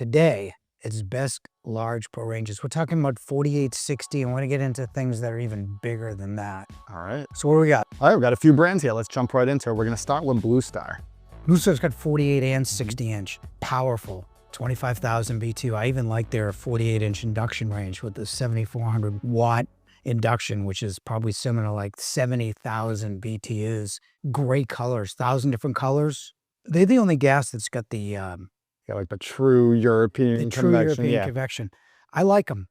today, its best large pro ranges. We're talking about 48, 60, and we're gonna get into things that are even bigger than that. All right. So what do we got? All right, we've got a few brands here. Let's jump right into it. We're gonna start with BlueStar. BlueStar's got 48 and 60 inch, powerful, 25,000 BTU. I even like their 48 inch induction range with the 7,400 watt induction, which is probably similar to like 70,000 BTUs. Great colors, 1,000 different colors. They're the only gas that's got the Like the true European convection. convection. I like them.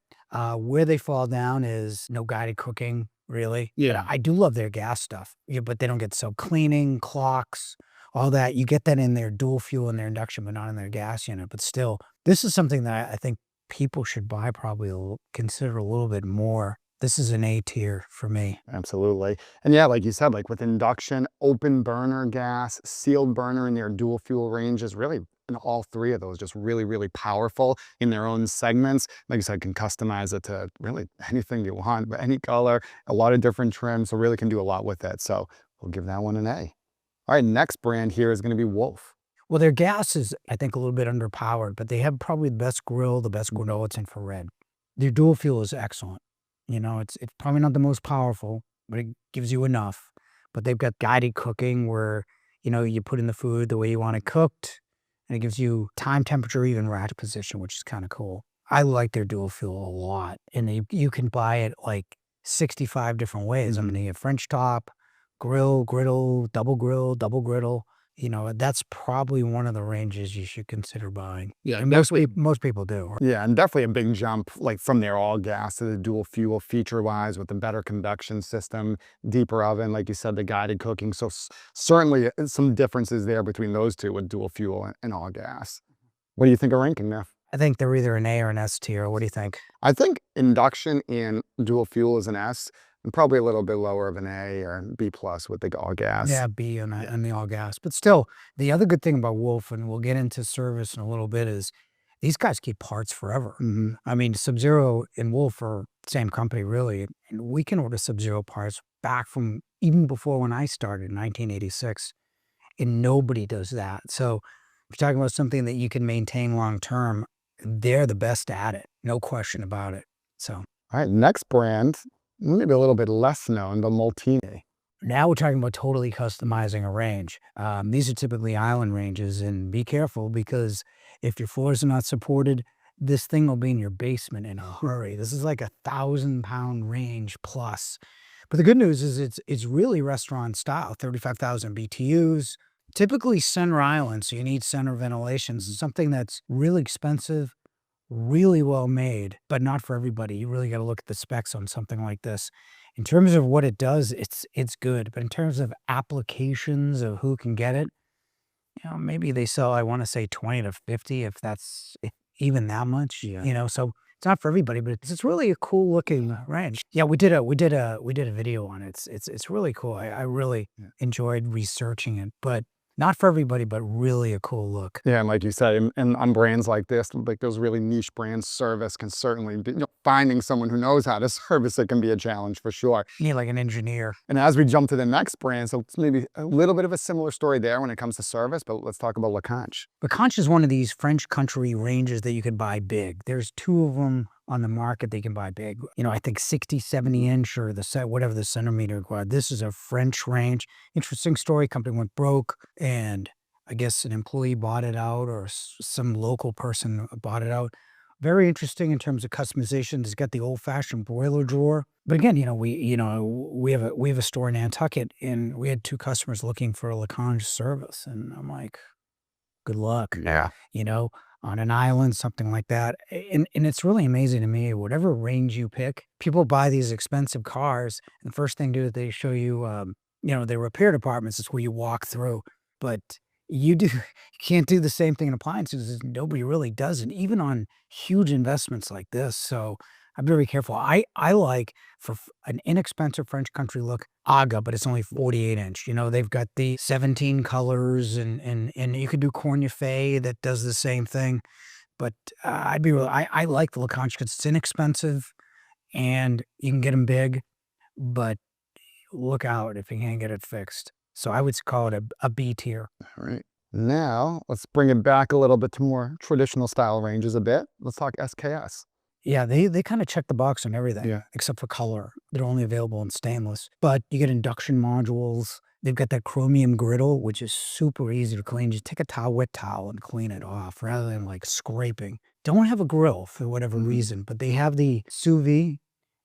Where they fall down is no guided cooking, really. Yeah. But I do love their gas stuff, but they don't get so cleaning, clocks, all that. You get that in their dual fuel and their induction, but not in their gas unit. But still, this is something that I think people should buy, probably consider a little bit more. This is an A tier for me. Absolutely. And yeah, like you said, like with induction, open burner gas, sealed burner in their dual fuel ranges, really in all three of those, just really, really powerful in their own segments. Like I said, can customize it to really anything you want, but any color, a lot of different trims, so really can do a lot with it. So we'll give that one an A. All right, next brand here is going to be Wolf. Well, their gas is, I think, a little bit underpowered, but they have probably the best grill, the best grill. It's infrared. Their dual fuel is excellent. You know, it's probably not the most powerful, but it gives you enough. But they've got guided cooking where, you know, you put in the food the way you want it cooked, and it gives you time, temperature, even rack position, which is kind of cool. I like their dual fuel a lot, and you can buy it like 65 different ways. I mean, they have French top, grill, griddle, double griddle. You know, that's probably one of the ranges you should consider buying. Yeah, and most people do. Yeah, and definitely a big jump like from their all gas to the dual fuel feature-wise with the better conduction system, deeper oven, like you said, the guided cooking. So certainly some differences there between those two with dual fuel and all gas. What do you think of ranking there? I think they're either an A or an S tier. What do you think? I think induction and dual fuel is an S, and probably a little bit lower of an A or B plus with the all gas. Yeah, B on the all gas. But still, the other good thing about Wolf, and we'll get into service in a little bit, is these guys keep parts forever. I mean, Sub-Zero and Wolf are the same company, really. And we can order Sub-Zero parts back from even before when I started in 1986. And nobody does that. So if you're talking about something that you can maintain long term, they're the best at it. No question about it. So, all right, next brand, maybe a little bit less known, the Molteni. now we're talking about totally customizing a range. These are typically island ranges, and be careful because if your floors are not supported, this thing will be in your basement in a hurry. This is like 1,000-pound range plus. But the good news is it's really restaurant style, 35,000 BTUs, typically center island, so you need center ventilation. It's something that's really expensive, really well made, but not for everybody. You really got to look at the specs on something like this. In terms of what it does, it's good. But in terms of applications of who can get it, you know, maybe they sell, I want to say 20 to 50, if that's even that much. Yeah. You know, so it's not for everybody, but it's really a cool looking range. Yeah, we did a video on it. It's really cool. I really enjoyed researching it, but not for everybody, but really a cool look. Yeah, and like you said, and on brands like this, like those really niche brands, service can certainly be, finding someone who knows how to service it can be a challenge for sure. You need like an engineer. And as we jump to the next brand, so it's maybe a little bit of a similar story there when it comes to service, but let's talk about LaCanche. LaCanche is one of these French country ranges that you can buy big. There's two of them on the market that you can buy big. You know, I think 60, 70 inch or whatever the centimeter required. This is a French range. Interesting story. Company went broke and I guess an employee bought it out or some local person bought it out. Very interesting in terms of customization. It's got the old fashioned boiler drawer. But again, we have a store in Nantucket and we had two customers looking for a LaCanche service. And I'm like, good luck. Yeah. You know, on an island, something like that. And it's really amazing to me, whatever range you pick, people buy these expensive cars. And the first thing they show you, their repair departments is where you walk through. But you can't do the same thing in appliances. Nobody really does it, even on huge investments like this. So I'm very careful. I like, for an inexpensive French country look, Aga, but it's only 48 inch. You know, they've got the 17 colors and you could do Cornue that does the same thing. But I like the LaCanche because it's inexpensive and you can get them big, but look out if you can't get it fixed. So I would call it a B tier. All right. Now, let's bring it back a little bit to more traditional style ranges a bit. Let's talk SKS. Yeah, they kinda check the box on everything Yeah. except for color. They're only available in stainless, but you get induction modules. They've got that chromium griddle, which is super easy to clean. Just take a wet towel and clean it off rather than, like, scraping. Don't have a grill for whatever reason, but they have the sous vide.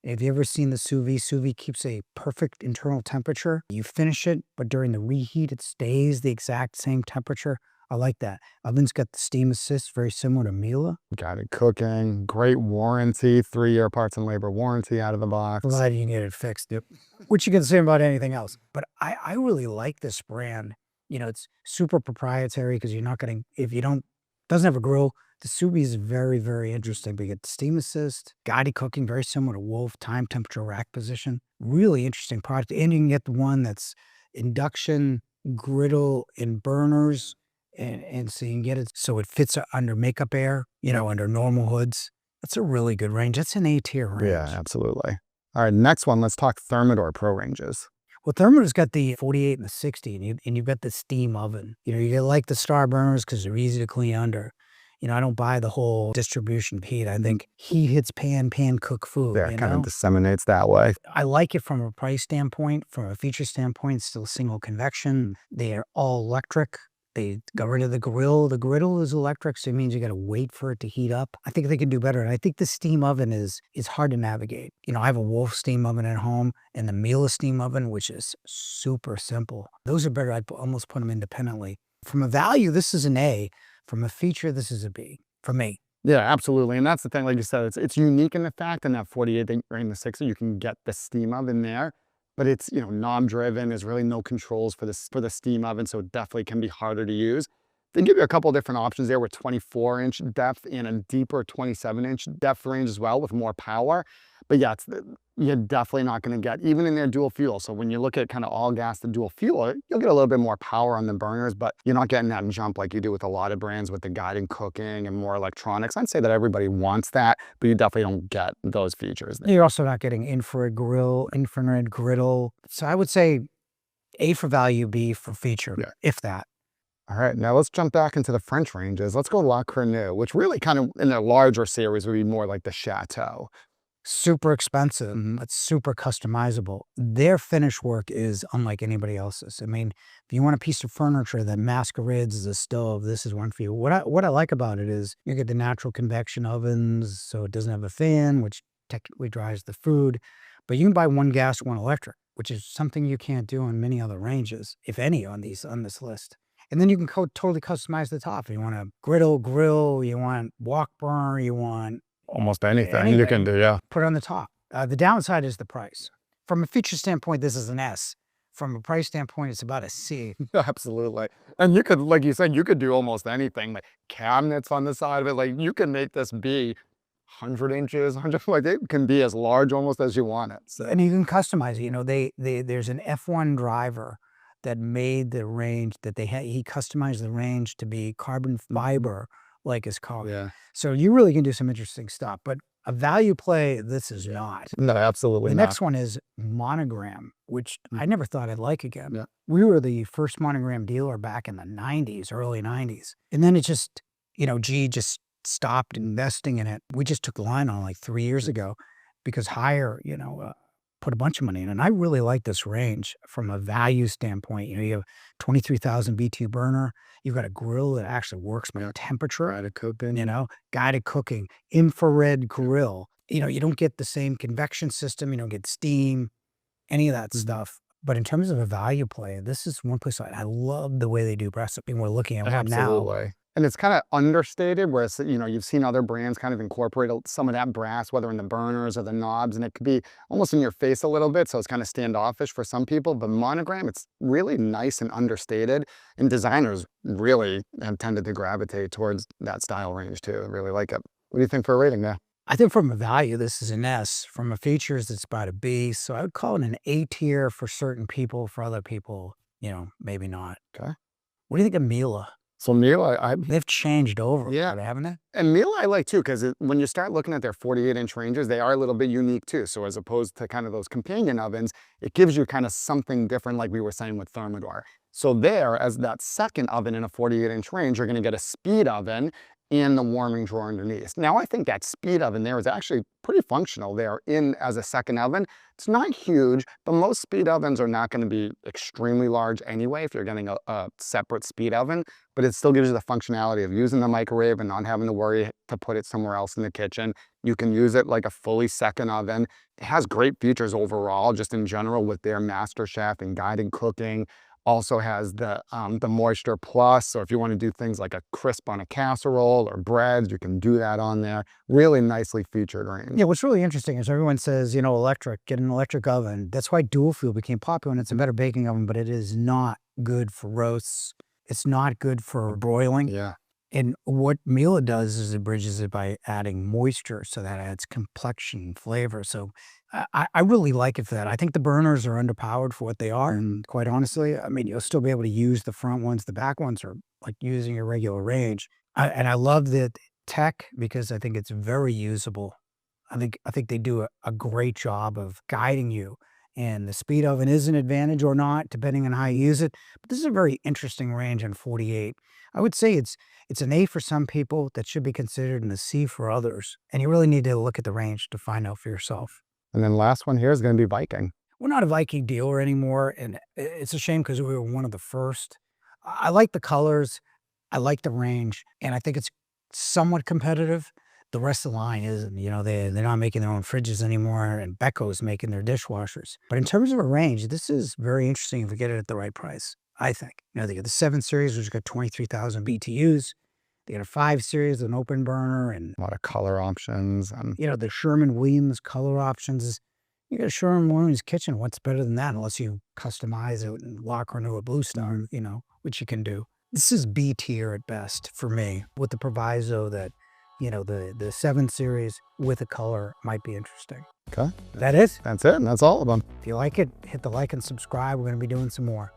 If you ever seen the sous vide keeps a perfect internal temperature. You finish it, but during the reheat, it stays the exact same temperature. I like that. Oven's got the steam assist, very similar to Miele. Got it cooking, great warranty, 3-year parts and labor warranty out of the box. Glad you can get it fixed. Yep. Which you can say about anything else. But I really like this brand. You know, it's super proprietary because you're not getting, if you don't, doesn't have a grill, the sous vide is very, very interesting. But you get the steam assist, guided cooking, very similar to Wolf, time, temperature, rack position. Really interesting product. And you can get the one that's induction, griddle, and burners. And so you can get it so it fits under makeup air, you know, under normal hoods. That's a really good range. That's an A-tier range. Yeah, absolutely. All right, next one, let's talk Thermador Pro ranges. Well, Thermador's got the 48 and the 60, and you've got the steam oven. You know, you like the star burners because they're easy to clean under. You know, I don't buy the whole distribution of heat. I think heat hits pan cook food. Yeah, you kind know? of disseminates that way. I like it from a price standpoint. From a feature standpoint, it's still single convection. They are all electric. They got rid of the grill. The griddle is electric, so it means you got to wait for it to heat up. I think they can do better. And I think the steam oven is hard to navigate. You know, I have a Wolf steam oven at home and the Miele steam oven, which is super simple. Those are better. I'd almost put them independently. From a value, this is an A. From a feature, this is a B for me. Yeah, absolutely. And that's the thing, like you said, it's unique in the fact in that 48 or in the 60, you can get the steam oven there. But it's, you know, knob-driven. There's really no controls for the steam oven, so it definitely can be harder to use. They give you a couple different options there with 24-inch depth and a deeper 27-inch depth range as well with more power. But yeah, you're definitely not going to get, even in their dual fuel. So when you look at kind of all gas to dual fuel, you'll get a little bit more power on the burners, but you're not getting that jump like you do with a lot of brands with the guided cooking and more electronics. I'd say that everybody wants that, but you definitely don't get those features there. You're also not getting infrared griddle. So I would say A for value, B for feature, if that. All right, now let's jump back into the French ranges. Let's go LaCanche, which really kind of in a larger series would be more like the Chateau. Super expensive, but super customizable. Their finish work is unlike anybody else's. I mean, if you want a piece of furniture that masquerades as a stove, this is one for you. What I like about it is you get the natural convection ovens, so it doesn't have a fan, which technically dries the food. But you can buy one gas, one electric, which is something you can't do on many other ranges, if any, on this list. And then you can totally customize the top. You want a grill, you want wok burner, you want almost anything you can do, yeah. Put it on the top. The downside is the price. From a feature standpoint, this is an S. From a price standpoint, it's about a C. Absolutely. And you could, like you said, you could do almost anything, like cabinets on the side of it. Like you can make this be 100 inches, 100, like it can be as large almost as you want it. So. And you can customize it. You know, there's an F1 driver that made the range that he customized the range to be carbon fiber like his car. Yeah. So you really can do some interesting stuff, but a value play, this is not. No, absolutely The not. next one is Monogram, which I never thought I'd like again. Yeah. We were the first Monogram dealer back in the 90s, early 90s. And then it just, you know, G just stopped investing in it. We just took the line on like 3 years ago because Hire, you know, put a bunch of money in. And I really like this range from a value standpoint. You know, you have 23,000 BTU burner. You've got a grill that actually works by temperature. Guided cooking. You know, guided cooking, infrared grill. You know, you don't get the same convection system. You don't get steam, any of that stuff. But in terms of a value play, this is one place I love the way they do recipe. We're looking at one now. And it's kind of understated, whereas, you know, you've seen other brands kind of incorporate some of that brass, whether in the burners or the knobs, and it could be almost in your face a little bit, so it's kind of standoffish for some people. But Monogram, it's really nice and understated, and designers really have tended to gravitate towards that style range too. I really like it. What do you think for a rating there? I think from a value, this is an S. From a features, it's about a B. So I would call it an A tier for certain people. For other people, you know, maybe not. Okay. What do you think of Miele? So Miele, they've changed over, haven't they? And Miele I like too, because when you start looking at their 48-inch ranges, they are a little bit unique too. So as opposed to kind of those companion ovens, it gives you kind of something different, like we were saying with Thermador. So there, as that second oven in a 48-inch range, you're gonna get a speed oven and the warming drawer underneath. Now, I think that speed oven there is actually pretty functional there in as a second oven. It's not huge, but most speed ovens are not gonna be extremely large anyway if you're getting a separate speed oven, but it still gives you the functionality of using the microwave and not having to worry to put it somewhere else in the kitchen. You can use it like a fully second oven. It has great features overall, just in general with their Master Chef and guided cooking. Also has the Moisture Plus, so if you want to do things like a crisp on a casserole or breads, you can do that on there. Really nicely featured range. Yeah, what's really interesting is everyone says, you know, electric, get an electric oven. That's why dual fuel became popular, and it's a better baking oven, but it is not good for roasts. It's not good for broiling. Yeah. And what Miele does is it bridges it by adding moisture, so that adds complexion and flavor. So I really like it for that. I think the burners are underpowered for what they are. And quite honestly, I mean, you'll still be able to use the front ones. The back ones are like using your regular range. And I love the tech because I think it's very usable. I think they do a great job of guiding you. And the speed oven is an advantage or not, depending on how you use it. But this is a very interesting range on 48. I would say it's an A for some people that should be considered and a C for others. And you really need to look at the range to find out for yourself. And then last one here is gonna be Viking. We're not a Viking dealer anymore, and it's a shame because we were one of the first. I like the colors, I like the range, and I think it's somewhat competitive. The rest of the line isn't, you know, they're not making their own fridges anymore, and Becco's making their dishwashers. But in terms of a range, this is very interesting if you get it at the right price, I think. You know, they got the 7 Series, which got 23,000 BTUs. They got a 5 Series, an open burner, and A lot of color options and you know, the Sherman-Williams color options. You got a Sherman-Williams kitchen. What's better than that unless you customize it and lock Cornue a BlueStar, you know, which you can do. This is B tier at best for me, with the proviso that, you know, the 7 Series with a color might be interesting. okay. That is. That's it, and that's all of them. If you like it, hit the like and subscribe. We're going to be doing some more.